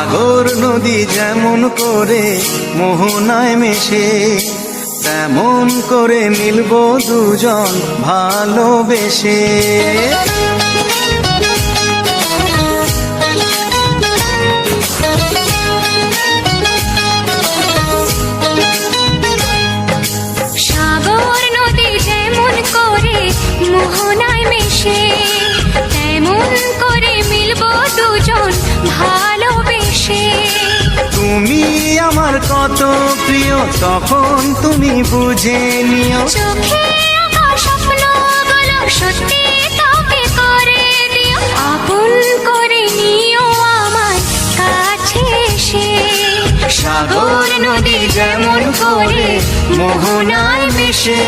সাগর নদী যেমন করে মোহনায় মেশে, তেমন করে মিলবো দুজন ভালোবেসে। সাগর নদী যেমন করে মোহনায় মেশে, তেমন করে মিলবো দুজন ভালোবেসে। তুমি আমার কত প্রিয় তখন তুমি বুঝে নিও, চোখে আঁকা স্বপ্নগুলো সত্যি তবে করে দিও, আপন করে নিও আমার কাছে এসে। সাগর নদী যেমন করে মোহনায় মেশে।